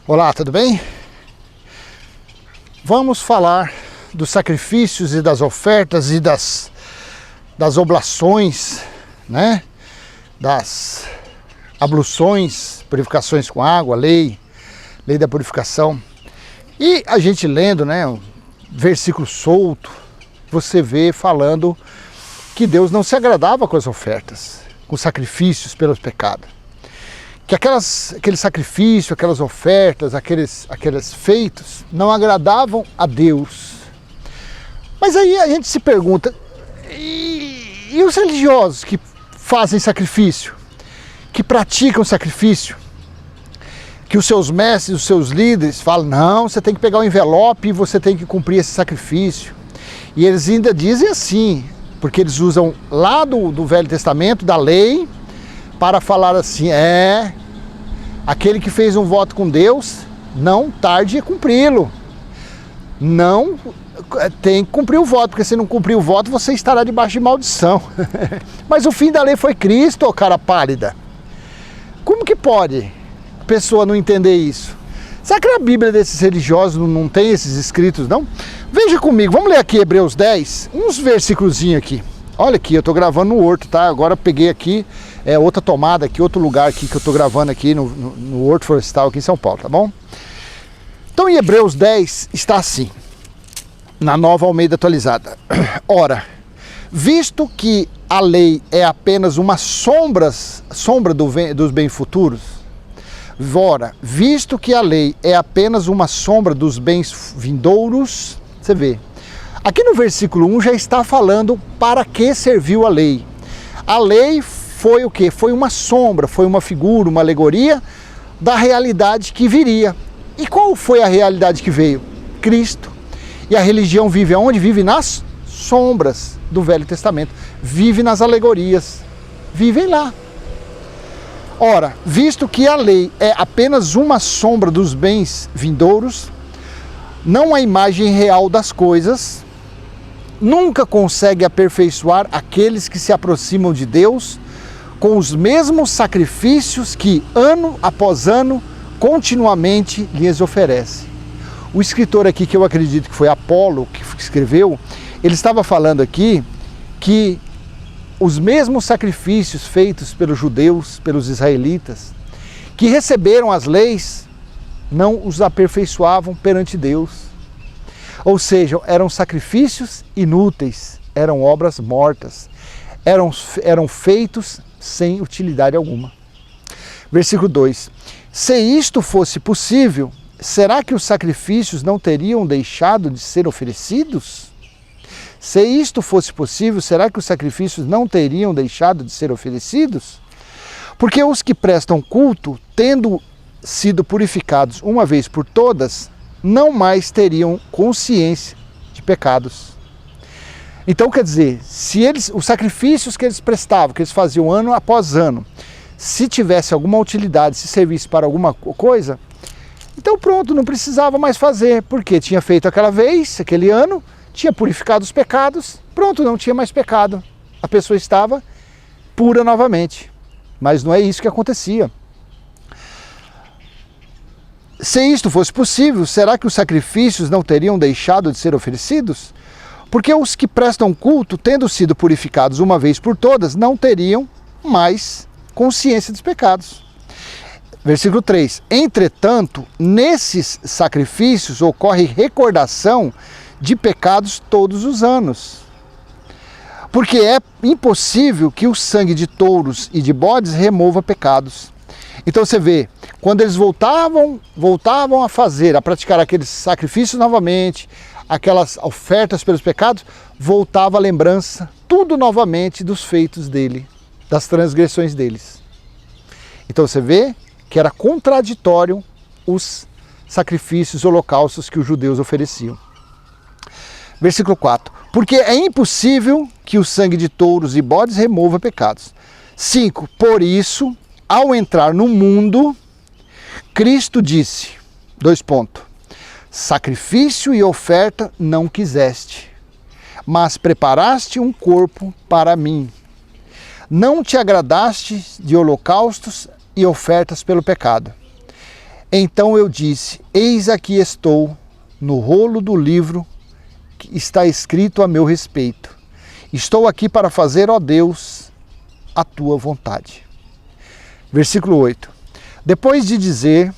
Olá, tudo bem? Vamos falar dos sacrifícios e das ofertas e das oblações, né? Das abluções, purificações com água, lei da purificação. E a gente lendo, né, um versículo solto, você vê falando que Deus não se agradava com as ofertas, com sacrifícios pelos pecados. Que aquele sacrifício, aquelas ofertas, aqueles feitos não agradavam a Deus. Mas aí a gente se pergunta, e os religiosos que fazem sacrifício, que praticam sacrifício, que os seus mestres, os seus líderes falam, não, você tem que pegar o envelope e você tem que cumprir esse sacrifício. E eles ainda dizem assim, porque eles usam lá do Velho Testamento, da lei, para falar assim, aquele que fez um voto com Deus, não tarde em cumpri-lo. Não tem que cumprir o voto, porque se não cumprir o voto, você estará debaixo de maldição. Mas o fim da lei foi Cristo, cara pálida. Como que pode a pessoa não entender isso? Será que na Bíblia desses religiosos não tem esses escritos, não? Veja comigo, vamos ler aqui Hebreus 10, uns versículozinhos aqui. Olha aqui, eu estou gravando no Horto, tá? Agora peguei aqui outra tomada aqui, outro lugar aqui que eu estou gravando aqui no Horto Florestal aqui em São Paulo, tá bom? Então em Hebreus 10 está assim, na Nova Almeida Atualizada. Ora, visto que a lei é apenas uma sombra dos bens futuros, visto que a lei é apenas uma sombra dos bens vindouros, você vê, aqui no versículo 1 já está falando para que serviu a lei. A lei foi o quê? Foi uma sombra, foi uma figura, uma alegoria da realidade que viria. E qual foi a realidade que veio? Cristo. E a religião vive aonde? Vive nas sombras do Velho Testamento. Vive nas alegorias. Vivem lá. Ora, visto que a lei é apenas uma sombra dos bens vindouros, não a imagem real das coisas, nunca consegue aperfeiçoar aqueles que se aproximam de Deus com os mesmos sacrifícios que, ano após ano, continuamente lhes oferece. O escritor aqui, que eu acredito que foi Apolo que escreveu, ele estava falando aqui que os mesmos sacrifícios feitos pelos judeus, pelos israelitas, que receberam as leis, não os aperfeiçoavam perante Deus. Ou seja, eram sacrifícios inúteis, eram obras mortas, eram feitos sem utilidade alguma. Versículo 2. Se isto fosse possível, será que os sacrifícios não teriam deixado de ser oferecidos? Se isto fosse possível, será que os sacrifícios não teriam deixado de ser oferecidos? Porque os que prestam culto, tendo sido purificados uma vez por todas, não mais teriam consciência de pecados. Então, quer dizer, se os sacrifícios que eles prestavam, que eles faziam ano após ano, se tivesse alguma utilidade, se servisse para alguma coisa, então pronto, não precisava mais fazer, porque tinha feito aquela vez, aquele ano, tinha purificado os pecados, pronto, não tinha mais pecado. A pessoa estava pura novamente. Mas não é isso que acontecia. Se isto fosse possível, será que os sacrifícios não teriam deixado de ser oferecidos? Porque os que prestam culto, tendo sido purificados uma vez por todas, não teriam mais consciência dos pecados. Versículo 3. Entretanto, nesses sacrifícios ocorre recordação de pecados todos os anos. Porque é impossível que o sangue de touros e de bodes remova pecados. Então você vê, quando eles voltavam a praticar aqueles sacrifícios novamente, aquelas ofertas pelos pecados, voltava a lembrança, tudo novamente dos feitos dele, das transgressões deles. Então você vê que era contraditório os sacrifícios, holocaustos que os judeus ofereciam. Versículo 4. Porque é impossível que o sangue de touros e bodes remova pecados. 5. Por isso, ao entrar no mundo, Cristo disse, sacrifício e oferta não quiseste, mas preparaste um corpo para mim. Não te agradaste de holocaustos e ofertas pelo pecado. Então eu disse, eis aqui estou, no rolo do livro que está escrito a meu respeito. Estou aqui para fazer, ó Deus, a tua vontade. Versículo 8. Depois de dizer,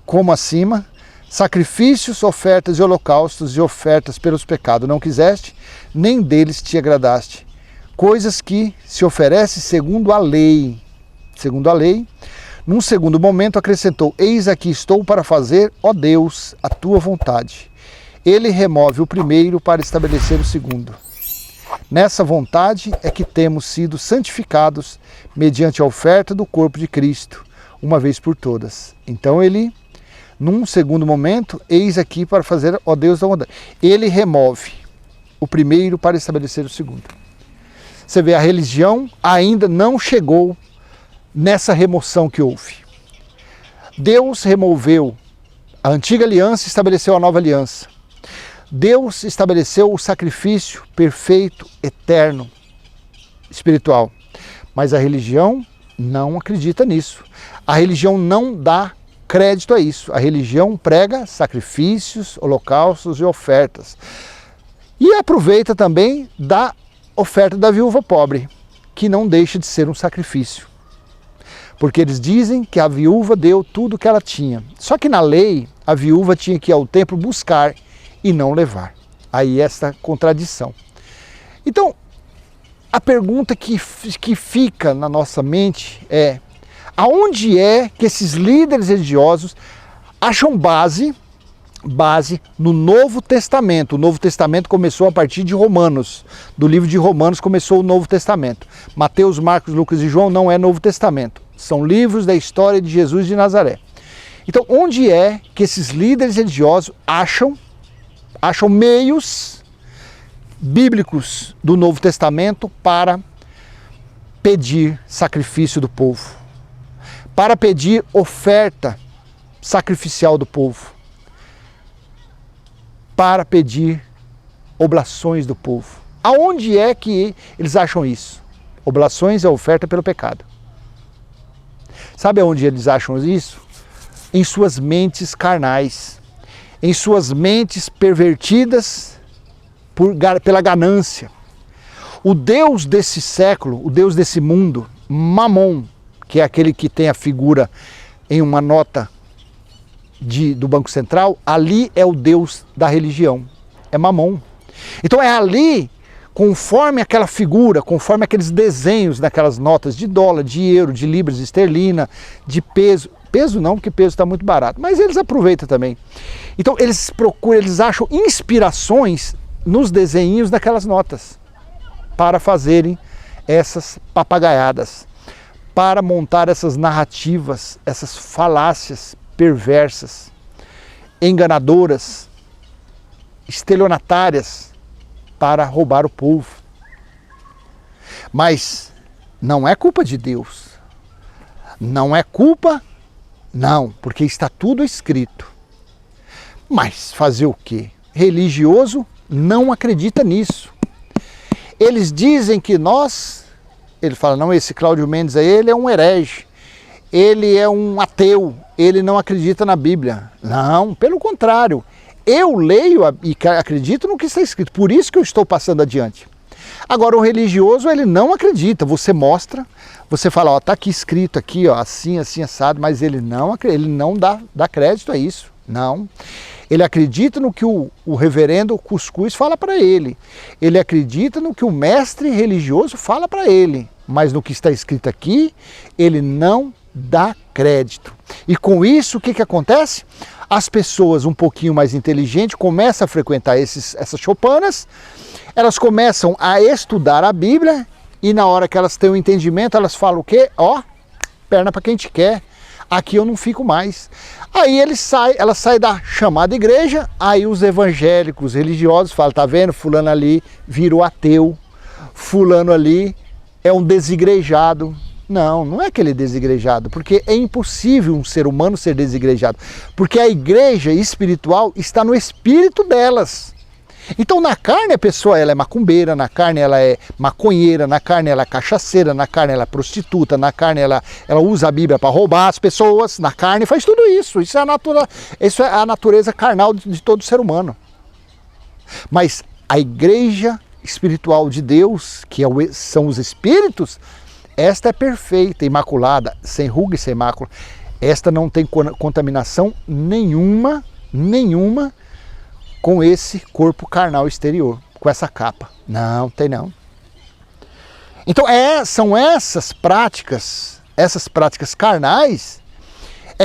como acima, sacrifícios, ofertas e holocaustos e ofertas pelos pecados não quiseste, nem deles te agradaste. Coisas que se oferece segundo a lei. Segundo a lei. Num segundo momento acrescentou, eis aqui estou para fazer, ó Deus, a tua vontade. Ele remove o primeiro para estabelecer o segundo. Nessa vontade é que temos sido santificados mediante a oferta do corpo de Cristo, uma vez por todas. Então ele, num segundo momento, eis aqui para fazer, ó Deus, a vontade. Ele remove o primeiro para estabelecer o segundo. Você vê, a religião ainda não chegou nessa remoção que houve. Deus removeu a antiga aliança e estabeleceu a nova aliança. Deus estabeleceu o sacrifício perfeito, eterno, espiritual. Mas a religião não acredita nisso. A religião não dá crédito a isso. A religião prega sacrifícios, holocaustos e ofertas. E aproveita também da oferta da viúva pobre, que não deixa de ser um sacrifício. Porque eles dizem que a viúva deu tudo o que ela tinha. Só que na lei, a viúva tinha que ir ao templo buscar e não levar. Aí essa contradição. Então, a pergunta que fica na nossa mente é, aonde é que esses líderes religiosos acham base no Novo Testamento? O Novo Testamento começou a partir de Romanos. Do livro de Romanos começou o Novo Testamento. Mateus, Marcos, Lucas e João não é Novo Testamento. São livros da história de Jesus de Nazaré. Então, onde é que esses líderes religiosos acham meios bíblicos do Novo Testamento para pedir sacrifício do povo, para pedir oferta sacrificial do povo, para pedir oblações do povo? Aonde é que eles acham isso? Oblações é oferta pelo pecado. Sabe aonde eles acham isso? Em suas mentes carnais, em suas mentes pervertidas pela ganância. O Deus desse século, o Deus desse mundo, Mamon, que é aquele que tem a figura em uma nota do Banco Central, ali é o Deus da religião, é Mamon. Então é ali, conforme aquela figura, conforme aqueles desenhos daquelas notas de dólar, de euro, de libras, de esterlina, de peso. Peso não, porque peso está muito barato, mas eles aproveitam também. Então eles procuram, eles acham inspirações nos desenhos daquelas notas para fazerem essas papagaiadas, para montar essas narrativas, essas falácias perversas, enganadoras, estelionatárias, para roubar o povo. Mas não é culpa de Deus. Não é culpa, não, porque está tudo escrito. Mas fazer o quê? Religioso não acredita nisso. Eles dizem que ele fala, não, esse Cláudio Mendes aí, ele é um herege, ele é um ateu, ele não acredita na Bíblia. Não, pelo contrário, eu leio e acredito no que está escrito, por isso que eu estou passando adiante. Agora, o religioso, ele não acredita, você mostra, você fala, ó, tá aqui escrito aqui, ó, assim, assim, assado, mas ele não dá crédito a isso, não. Ele acredita no que o reverendo Cuscuz fala para ele, ele acredita no que o mestre religioso fala para ele, mas no que está escrito aqui, ele não dá crédito. E com isso, o que acontece? As pessoas um pouquinho mais inteligentes começam a frequentar essas choupanas, elas começam a estudar a Bíblia e na hora que elas têm o entendimento, elas falam o quê? Ó, perna para quem te quer, aqui eu não fico mais. Aí ela sai da chamada igreja, aí os evangélicos religiosos falam, tá vendo, fulano ali virou ateu, fulano ali é um desigrejado. Não, não é aquele desigrejado, porque é impossível um ser humano ser desigrejado, porque a igreja espiritual está no espírito delas. Então na carne a pessoa ela é macumbeira, na carne ela é maconheira, na carne ela é cachaceira, na carne ela é prostituta, na carne ela usa a Bíblia para roubar as pessoas, na carne faz tudo isso. Isso é a natureza carnal de todo ser humano. Mas a igreja espiritual de Deus, que são os espíritos, esta é perfeita, imaculada, sem ruga e sem mácula. Esta não tem contaminação nenhuma com esse corpo carnal exterior, com essa capa. Não, tem não. Então são essas práticas carnais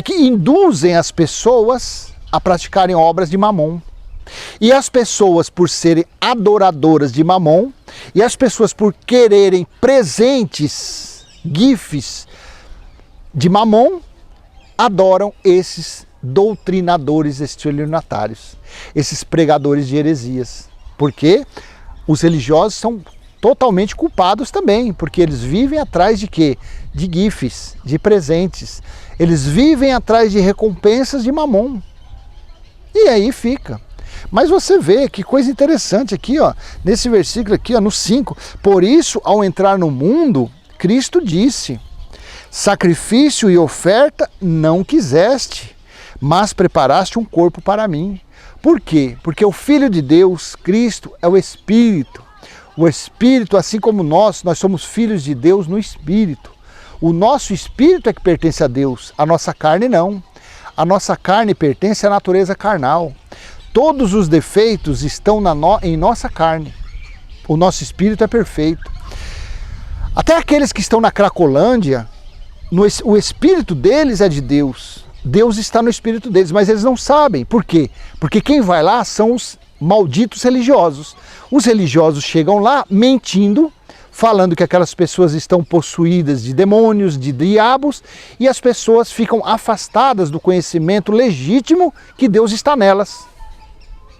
que induzem as pessoas a praticarem obras de Mamon. E as pessoas, por serem adoradoras de Mamon, e as pessoas por quererem presentes, gifs de Mamon, adoram esses doutrinadores estelionatários, esses pregadores de heresias. Porque os religiosos são totalmente culpados também, porque eles vivem atrás de quê? De gifs, de presentes. Eles vivem atrás de recompensas de Mamon. E aí fica. Mas você vê que coisa interessante aqui, ó, nesse versículo aqui, ó, no 5. Por isso, ao entrar no mundo, Cristo disse: sacrifício e oferta não quiseste, mas preparaste um corpo para mim. Por quê? Porque o Filho de Deus, Cristo, é o Espírito. O Espírito, assim como nós somos filhos de Deus no Espírito. O nosso Espírito é que pertence a Deus, a nossa carne não. A nossa carne pertence à natureza carnal. Todos os defeitos estão em nossa carne. O nosso espírito é perfeito. Até aqueles que estão na Cracolândia, o espírito deles é de Deus. Deus está no espírito deles, mas eles não sabem. Por quê? Porque quem vai lá são os malditos religiosos. Os religiosos chegam lá mentindo, falando que aquelas pessoas estão possuídas de demônios, de diabos, e as pessoas ficam afastadas do conhecimento legítimo que Deus está nelas.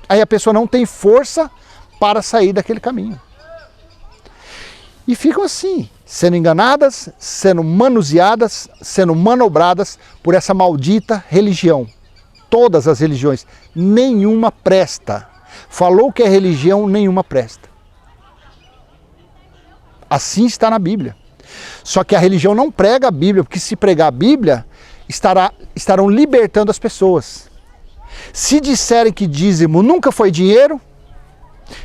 Aí a pessoa não tem força para sair daquele caminho. E ficam assim, sendo enganadas, sendo manuseadas, sendo manobradas por essa maldita religião. Todas as religiões, nenhuma presta. Falou que é religião, nenhuma presta. Assim está na Bíblia. Só que a religião não prega a Bíblia, porque se pregar a Bíblia, estarão libertando as pessoas. Se disserem que dízimo nunca foi dinheiro,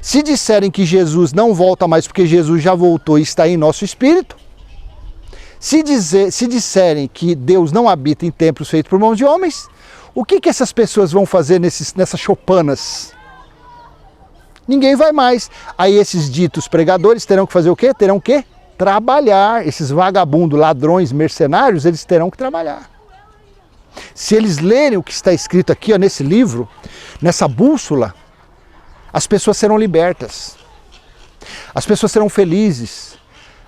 se disserem que Jesus não volta mais porque Jesus já voltou e está em nosso espírito, se disserem que Deus não habita em templos feitos por mãos de homens, o que essas pessoas vão fazer nessas choupanas? Ninguém vai mais. Aí esses ditos pregadores terão que fazer o quê? Terão que trabalhar. Esses vagabundos, ladrões, mercenários, eles terão que trabalhar. Se eles lerem o que está escrito aqui, ó, nesse livro, nessa bússola, as pessoas serão libertas. As pessoas serão felizes.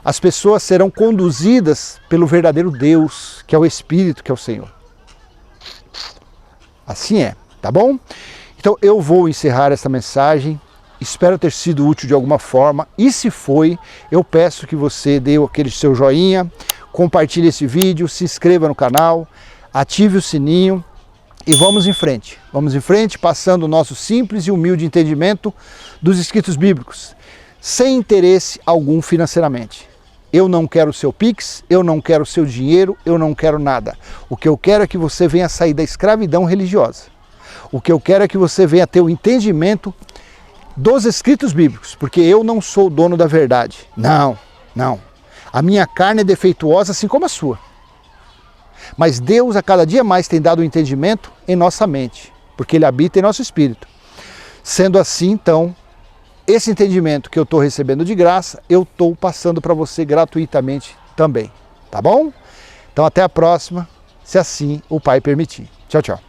As pessoas serão conduzidas pelo verdadeiro Deus, que é o Espírito, que é o Senhor. Assim é, tá bom? Então eu vou encerrar essa mensagem. Espero ter sido útil de alguma forma. E se foi, eu peço que você dê aquele seu joinha, compartilhe esse vídeo, se inscreva no canal, ative o sininho e vamos em frente. Vamos em frente, passando o nosso simples e humilde entendimento dos escritos bíblicos, sem interesse algum financeiramente. Eu não quero o seu Pix, eu não quero o seu dinheiro, eu não quero nada. O que eu quero é que você venha sair da escravidão religiosa. O que eu quero é que você venha ter o entendimento dos escritos bíblicos, porque eu não sou o dono da verdade. Não, não. A minha carne é defeituosa assim como a sua. Mas Deus a cada dia mais tem dado o entendimento em nossa mente, porque Ele habita em nosso espírito. Sendo assim, então, esse entendimento que eu estou recebendo de graça, eu estou passando para você gratuitamente também. Tá bom? Então até a próxima, se assim o Pai permitir. Tchau, tchau.